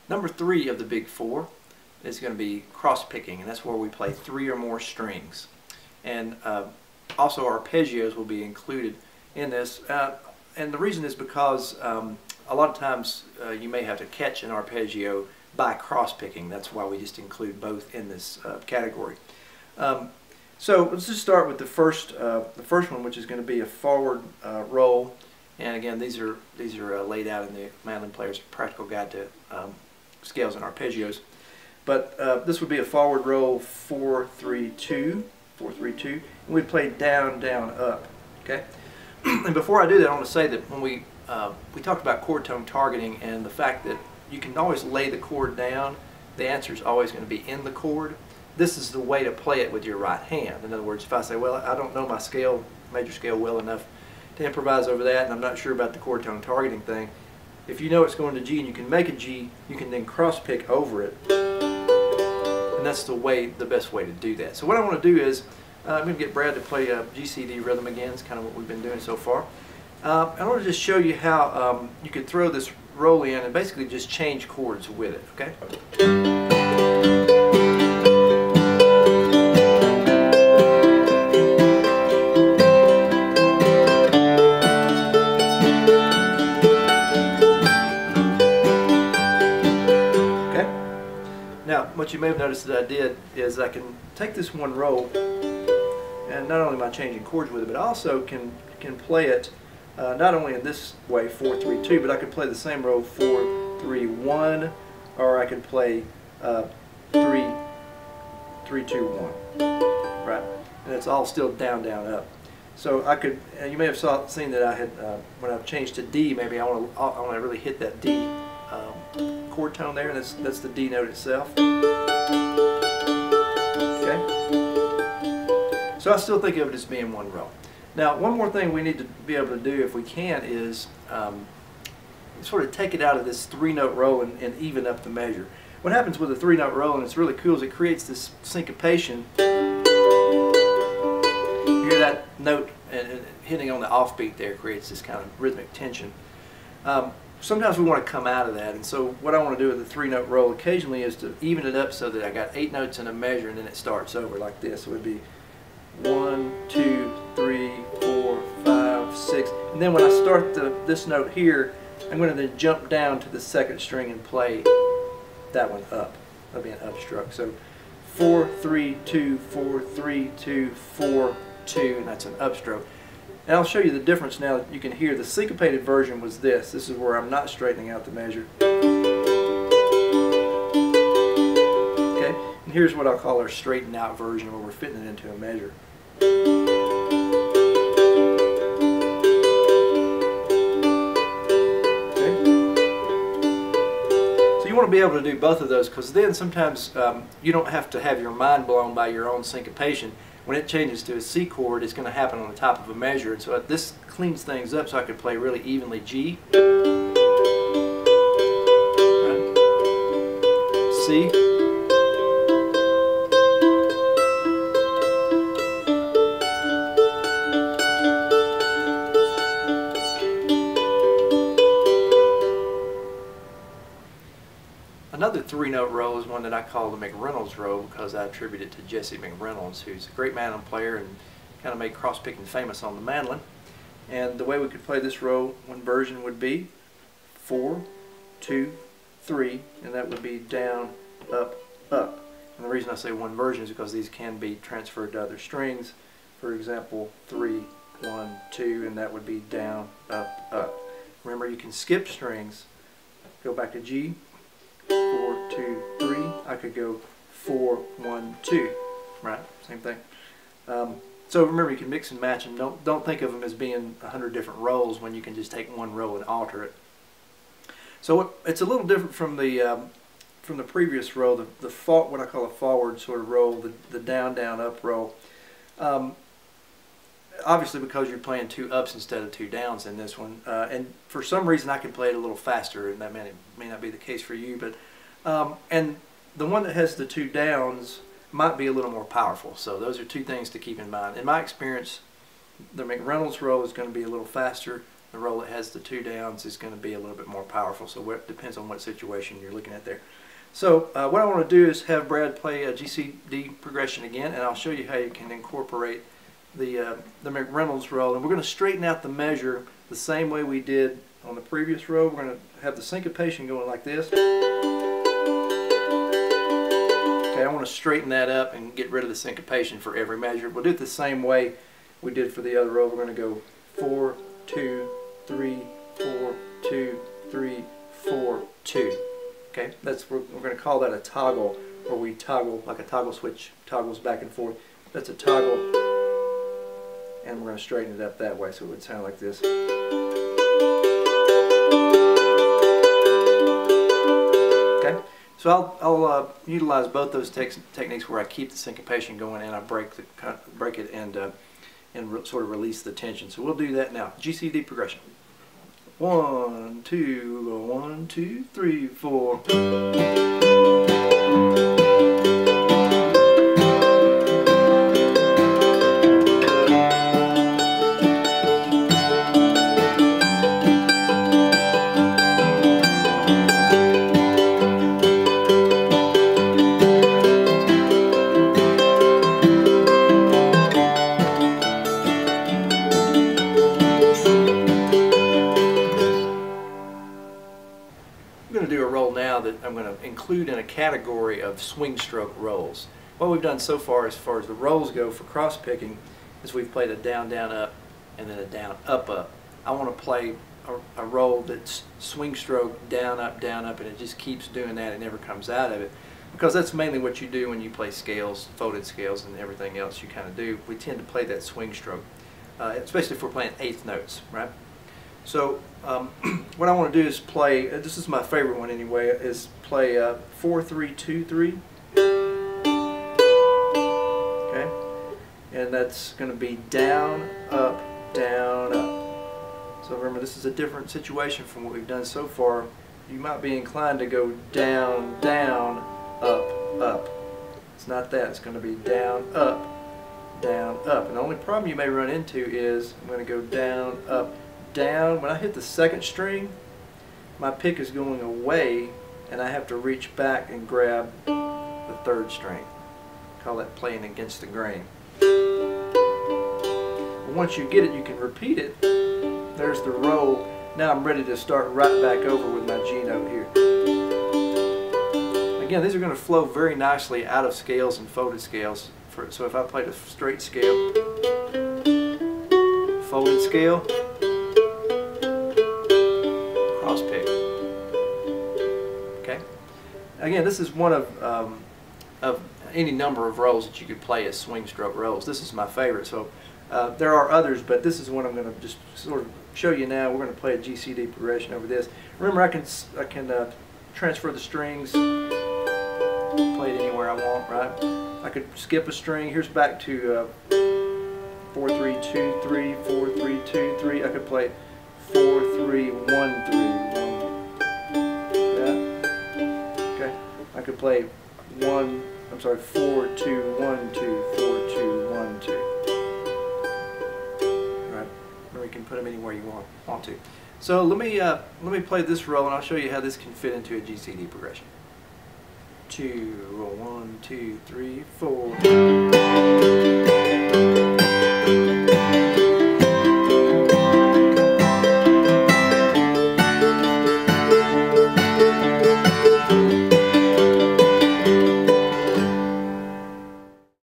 Number 3 of the big 4 is going to be cross-picking, and that's where we play 3 or more strings. And also arpeggios will be included in this. And the reason is because a lot of times you may have to catch an arpeggio by cross-picking. That's why we just include both in this category. So let's just start with the first one, which is going to be a forward roll. And again, these are laid out in the Mandolin Player's Practical Guide to Scales and Arpeggios. But this would be a forward roll 4-3-2, 4-3-2, and we'd play down, down, up. Okay. And before I do that, I want to say that when we talked about chord tone targeting and the fact that you can always lay the chord down, the answer is always going to be in the chord. This is the way to play it with your right hand. In other words, if I say, well, I don't know my scale, major scale well enough to improvise over that, and I'm not sure about the chord tone targeting thing, if you know it's going to G and you can make a G, you can then cross pick over it, and that's the best way to do that. So what I want to do is I'm going to get Brad to play a GCD rhythm again. It's kind of what we've been doing so far. I want to just show you how you could throw this roll in and basically just change chords with it. Okay. Now, what you may have noticed that I did is I can take this one roll, and not only am I changing chords with it, but I also can play it not only in this way, 4-3-2, but I could play the same roll 4-3-1, or I could play 3-3-2-1, right? And it's all still down, down, up. So I could, you may have seen that I had, when I've changed to D, maybe I want to really hit that D chord tone there, and that's the D note itself. Okay. So I still think of it as being one roll. Now, one more thing we need to be able to do, if we can, is sort of take it out of this 3-note roll and even up the measure. What happens with a 3-note roll, and it's really cool, is it creates this syncopation. You hear that note and hitting on the offbeat there creates this kind of rhythmic tension. Sometimes we want to come out of that, and so what I want to do with the 3-note roll occasionally is to even it up so that I got 8 notes in a measure, and then it starts over like this. It would be 1, 2, 3, 4, 5, 6, and then when I start this note here, I'm going to then jump down to the 2nd string and play that one up. That'll be an upstruck. So 4-3-2, 4-3-2, 4-2, and that's an upstroke. And I'll show you the difference now that you can hear. The syncopated version was this. This is where I'm not straightening out the measure. Okay, and here's what I'll call our straightened out version, where we're fitting it into a measure. Okay. So you want to be able to do both of those, because then sometimes you don't have to have your mind blown by your own syncopation. When it changes to a C chord, it's going to happen on the top of a measure, and so this cleans things up so I could play really evenly G, right. C, another 3-note roll is one that I call the McReynolds roll, because I attribute it to Jesse McReynolds, who's a great mandolin player and kind of made cross-picking famous on the mandolin. And the way we could play this roll, one version would be 4-2-3, and that would be down, up, up. And the reason I say one version is because these can be transferred to other strings. For example, 3-1-2, and that would be down, up, up. Remember, you can skip strings. Go back to G. 4-2-3. I could go 4-1-2. Right, same thing. So remember, you can mix and match, and don't think of them as being 100 different rolls when you can just take one roll and alter it. So it's a little different from the previous roll, what I call a forward sort of roll, the down, down, up roll. Obviously, because you're playing 2 ups instead of 2 downs in this one, and for some reason I can play it a little faster, and that may not be the case for you, but and the one that has the 2 downs might be a little more powerful. So those are 2 things to keep in mind. In my experience, the McReynolds roll is going to be a little faster. The roll that has the 2 downs is going to be a little bit more powerful, so it depends on what situation you're looking at there. So what I want to do is have Brad play a GCD progression again, and I'll show you how you can incorporate the McReynolds roll. And we're going to straighten out the measure the same way we did on the previous roll. We're going to have the syncopation going like this. Okay, I want to straighten that up and get rid of the syncopation for every measure. We'll do it the same way we did for the other roll. We're going to go 4, 2, 3, 4, 2, 3, 4, 2. Okay, we're going to call that a toggle, where we toggle like a toggle switch, toggles back and forth. That's a toggle, and we're going to straighten it up that way, so it would sound like this. Okay, so I'll utilize both those techniques where I keep the syncopation going and I break it and sort of release the tension. So we'll do that now. GCD progression. 1, 2, 1, 2, 3, 4. That I'm going to include in a category of swing stroke rolls. What we've done so far as the rolls go for cross picking is we've played a down, down, up, and then a down, up, up. I want to play a roll that's swing stroke, down, up, and it just keeps doing that. It never comes out of it, because that's mainly what you do when you play scales, folded scales, and everything else you kind of do. We tend to play that swing stroke, especially if we're playing eighth notes, right? So what I want to do is play, this is my favorite one anyway, is play 4, 3, 2, 3. Okay? And that's going to be down, up, down, up. So remember, this is a different situation from what we've done so far. You might be inclined to go down, down, up, up. It's not that. It's going to be down, up, down, up. And the only problem you may run into is I'm going to go down, up, down. When I hit the second string, my pick is going away and I have to reach back and grab the third string. Call that playing against the grain. But once you get it, you can repeat it. There's the roll. Now I'm ready to start right back over with my G note here. Again, these are going to flow very nicely out of scales and folded scales. So if I played a straight scale, folded scale, cross pick. Okay. Again, this is one of any number of rolls that you could play as swing stroke rolls. This is my favorite. So there are others, but this is one I'm going to just sort of show you now. We're going to play a GCD progression over this. Remember, I can transfer the strings, play it anywhere I want, right? I could skip a string. Here's back to 4, 3, 2, 3, 4, 3, 2, 3. I could play 4, 3, 1, 3, 1. Yeah. Okay. I could play 4, 2, 1, 2, 4, 2, 1, 2. Right. Or you can put them anywhere you want to. So let me play this roll, and I'll show you how this can fit into a GCD progression. 2, 1, 2, 3, 4.